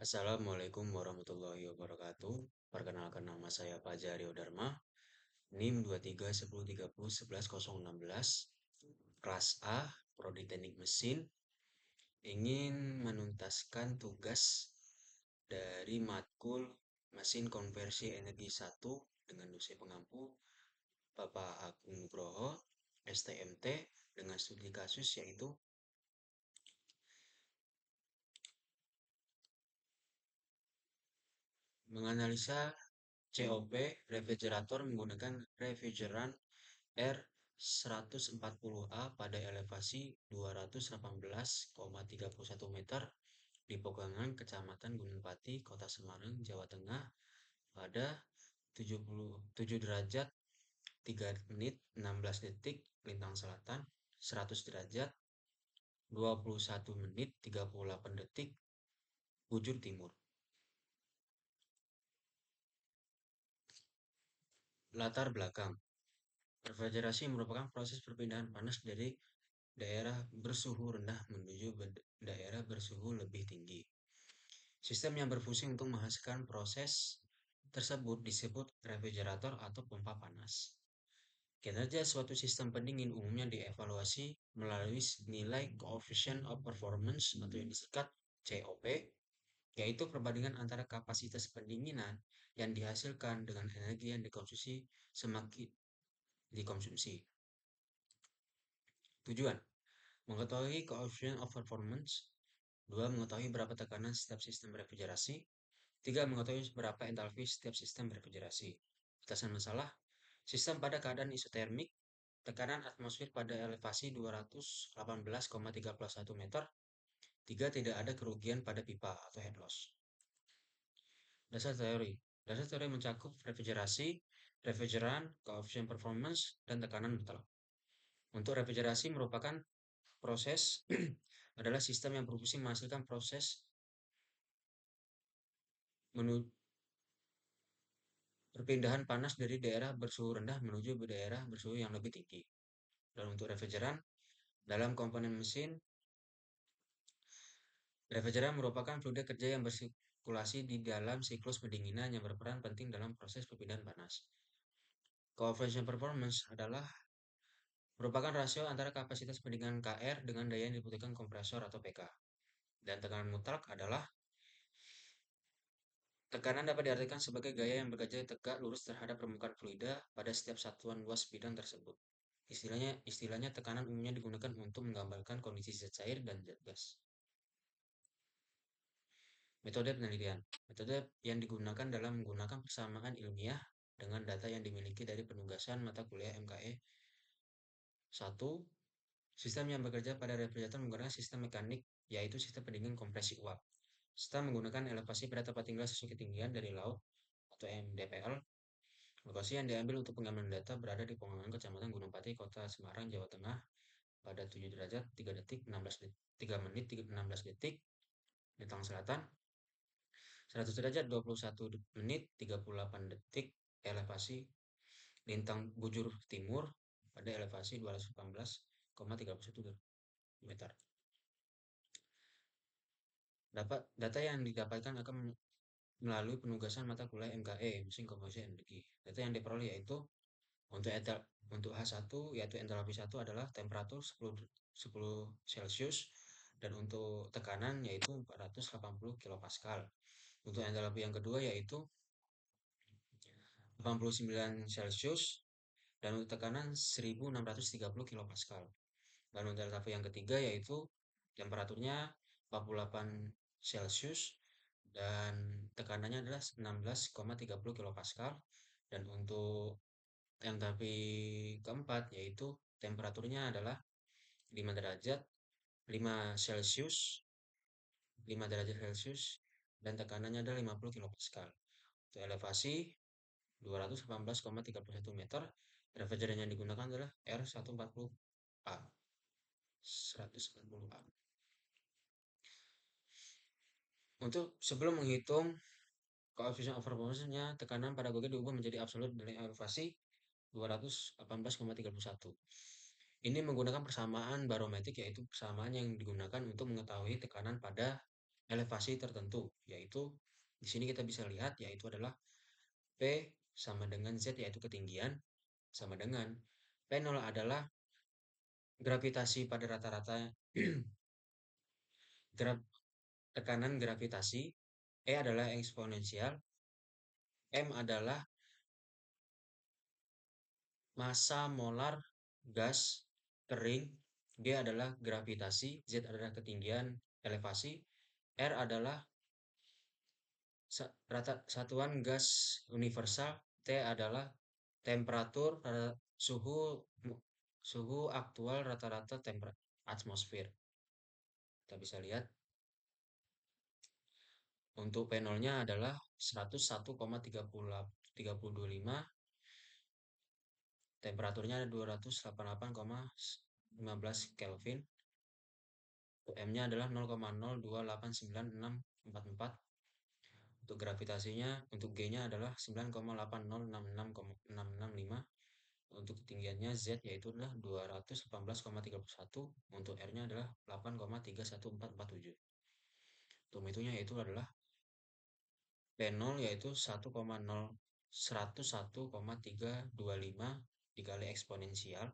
Assalamualaikum warahmatullahi wabarakatuh. Perkenalkan nama saya Fajar Rio Dharma, NIM 231030110016, kelas A, Prodi Teknik Mesin, ingin menuntaskan tugas dari matkul Mesin Konversi Energi 1 dengan dosen pengampu Bapak Agung Nugroho, STMT, dengan studi kasus yaitu menganalisa COP refrigerator menggunakan refrigeran R140A pada elevasi 218,31 meter di Pegangan, Kecamatan Gunung Pati, Kota Semarang, Jawa Tengah pada 77 derajat 3 menit 16 detik lintang selatan, 100 derajat 21 menit 38 detik bujur timur. Latar belakang. Refrigerasi merupakan proses perpindahan panas dari daerah bersuhu rendah menuju daerah bersuhu lebih tinggi. Sistem yang berfungsi untuk menghasilkan proses tersebut disebut refrigerator atau pompa panas. Kinerja suatu sistem pendingin umumnya dievaluasi melalui nilai Coefficient of Performance atau yang disingkat COP, yaitu perbandingan antara kapasitas pendinginan yang dihasilkan dengan energi yang dikonsumsi semakin dikonsumsi. Tujuan: mengetahui coefficient of performance. 2. Mengetahui berapa tekanan setiap sistem refrigerasi. 3. Mengetahui berapa entalpi setiap sistem refrigerasi. Batasan masalah: sistem pada keadaan isotermik, tekanan atmosfer pada elevasi 218,31 meter. 3. Tidak ada kerugian pada pipa atau head loss. Dasar teori. Dasar teori mencakup refrigerasi, refrigeran, coefficient performance, dan tekanan mutlak. Untuk refrigerasi merupakan proses adalah sistem yang berfungsi menghasilkan proses perpindahan panas dari daerah bersuhu rendah menuju ke daerah bersuhu yang lebih tinggi. Dan untuk refrigeran, dalam komponen mesin, refrigeran merupakan fluida kerja yang bersirkulasi di dalam siklus pendinginan yang berperan penting dalam proses perpindahan panas. Coefficient performance adalah merupakan rasio antara kapasitas pendinginan KR dengan daya yang dibutuhkan kompresor atau PK. Dan tekanan mutlak adalah tekanan dapat diartikan sebagai gaya yang bergaya tegak lurus terhadap permukaan fluida pada setiap satuan luas bidang tersebut. Istilahnya tekanan umumnya digunakan untuk menggambarkan kondisi zat cair dan zat gas. Metode penelitian. Metode yang digunakan dalam menggunakan persamaan ilmiah dengan data yang dimiliki dari penugasan mata kuliah MKE. 1. Sistem yang bekerja pada refrigerator menggunakan sistem mekanik, yaitu sistem pendingin kompresi uap. Serta menggunakan elevasi pada tempat tinggal sesuai ketinggian dari laut atau MDPL. Lokasi yang diambil untuk pengambilan data berada di Pegangan, Kecamatan Gunung Pati, Kota Semarang, Jawa Tengah, pada 7 derajat 3 detik 16 detik, 3 menit 16 detik lintang selatan, 100 derajat 21 menit 38 detik elevasi lintang bujur timur pada elevasi 218,31 meter. Data yang didapatkan akan melalui penugasan mata kuliah MKE, Mesin Komposisi Energi. Data yang diperoleh yaitu untuk H1 yaitu entalpi 1 adalah temperatur 10 Celcius dan untuk tekanan yaitu 480 kilopascal. Untuk entalpi yang kedua yaitu 89 Celcius dan untuk tekanan 1630 kilopascal. Dan untuk entalpi yang ketiga yaitu temperaturnya 48 Celcius dan tekanannya adalah 16,30 kilopascal. Dan untuk entalpi keempat yaitu temperaturnya adalah 5 derajat 5 Celcius 5 derajat Celcius dan tekanannya adalah 50 kilopascal. Untuk elevasi 218,31 meter, refrigeran yang digunakan adalah R140A. 140A. Untuk sebelum menghitung coefficient of performance-nya, tekanan pada goge diubah menjadi absolut dari elevasi 218,31. Ini menggunakan persamaan barometrik, yaitu persamaan yang digunakan untuk mengetahui tekanan pada elevasi tertentu, yaitu di sini kita bisa lihat yaitu adalah P sama dengan Z yaitu ketinggian sama dengan P0 adalah gravitasi pada rata-rata tekanan gravitasi, E adalah eksponensial, M adalah massa molar gas kering, G adalah gravitasi, Z adalah ketinggian elevasi, R adalah satuan gas universal, T adalah temperatur suhu suhu aktual rata-rata atmosfer. Kita bisa lihat untuk P0-nya adalah 101,3025, temperaturnya 288,15 Kelvin. Untuk M-nya adalah 0,0289644. Untuk gravitasinya, untuk G-nya adalah 9,8066665. Untuk ketinggiannya Z yaitu adalah 218,31. Untuk R-nya adalah 8,31447. Untuk itunya yaitu adalah P0 yaitu 101,325 dikali eksponensial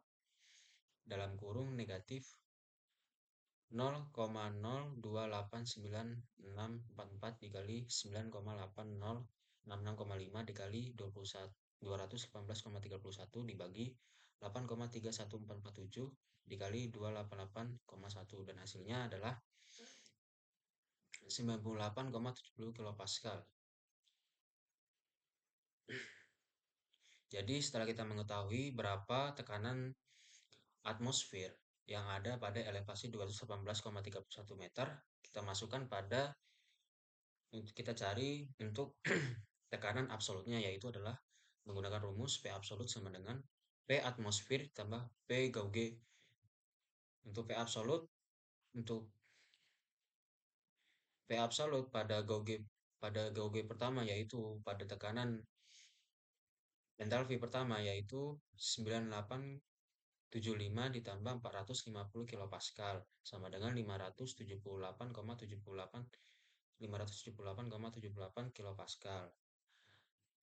dalam kurung negatif 0,0289644 dikali 9,80666,5 dikali 218,31 dibagi 8,31447 dikali 288,1 dan hasilnya adalah 98,70 kilopascal. Jadi setelah kita mengetahui berapa tekanan atmosfer yang ada pada elevasi 218,31 meter, kita masukkan pada kita cari untuk tekanan absolutnya yaitu adalah menggunakan rumus P absolut sama dengan P atmosfer tambah P Gauge. Untuk P absolut untuk P absolut pada Gauge pertama yaitu pada tekanan entalpi pertama yaitu 9875 ditambah 450 kilopascal sama dengan 578,78 kilopascal.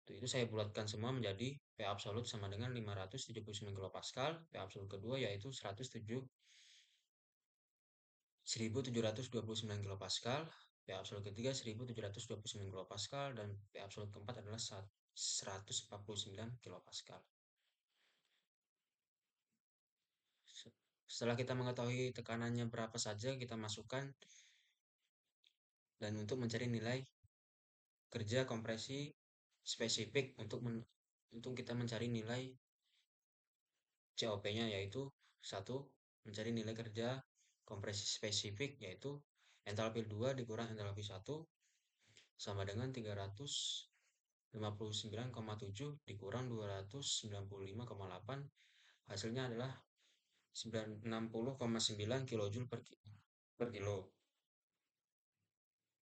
Itu saya bulatkan semua menjadi P absolut sama dengan 579 kilopascal. P absolut kedua yaitu 1729 kilopascal. P absolut ketiga 1729 kilopascal dan P absolut keempat adalah 149 kilopascal. Setelah kita mengetahui tekanannya berapa saja, kita masukkan dan untuk mencari nilai kerja kompresi spesifik untuk kita mencari nilai COP-nya yaitu satu mencari nilai kerja kompresi spesifik yaitu entalpi 2 dikurang entalpi 1 sama dengan 359,7 dikurang 295,8 hasilnya adalah 60,9 kilojoule per kilo.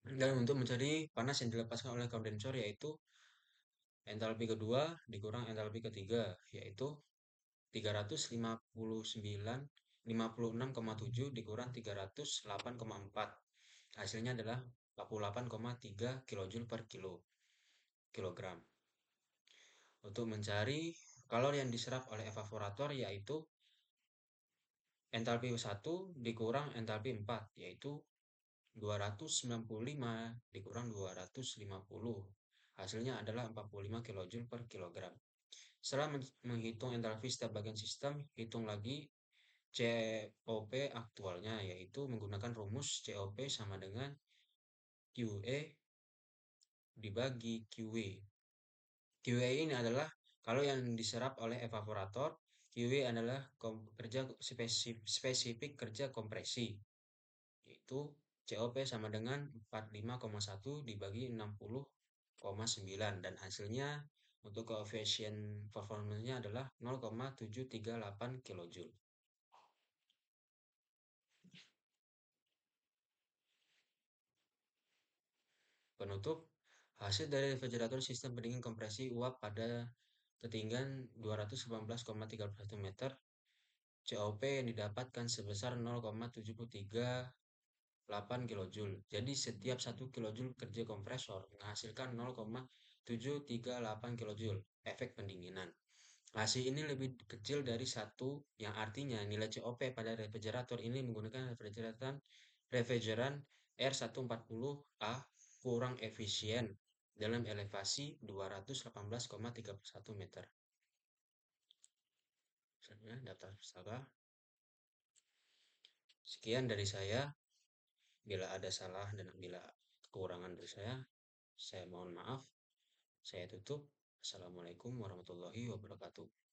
Dan untuk mencari panas yang dilepaskan oleh kondensor yaitu entalpi kedua dikurang entalpi ketiga yaitu 356,7 dikurang 308,4. Hasilnya adalah 48,3 kilojoule per kilogram. Untuk mencari kalori yang diserap oleh evaporator yaitu entalpi 1 dikurang entalpi 4 yaitu 295 dikurang 250. Hasilnya adalah 45 kilojoule per kilogram. Setelah menghitung entalpi setiap bagian sistem, hitung lagi COP aktualnya yaitu menggunakan rumus COP sama dengan QE dibagi QW. QE ini adalah kalau yang diserap oleh evaporator, QW adalah kerja spesifik kerja kompresi. Yaitu COP sama dengan 45,1 dibagi 60,9 dan hasilnya untuk koefisien performanya adalah 0,738 kilojoule. Penutup, hasil dari refrigerator sistem pendingin kompresi uap pada ketinggian 218,31 meter, COP yang didapatkan sebesar 0,738 8 kilojoule. Jadi setiap 1 kilojoule kerja kompresor menghasilkan 0,738 kilojoule efek pendinginan. AC ini lebih kecil dari satu, yang artinya nilai COP pada refrigerator ini menggunakan refrigeran R140A kurang efisien dalam elevasi 218,31 meter. Misalnya daftar pustaka. Sekian dari saya. Bila ada salah dan bila kekurangan dari saya mohon maaf. Saya tutup. Assalamualaikum warahmatullahi wabarakatuh.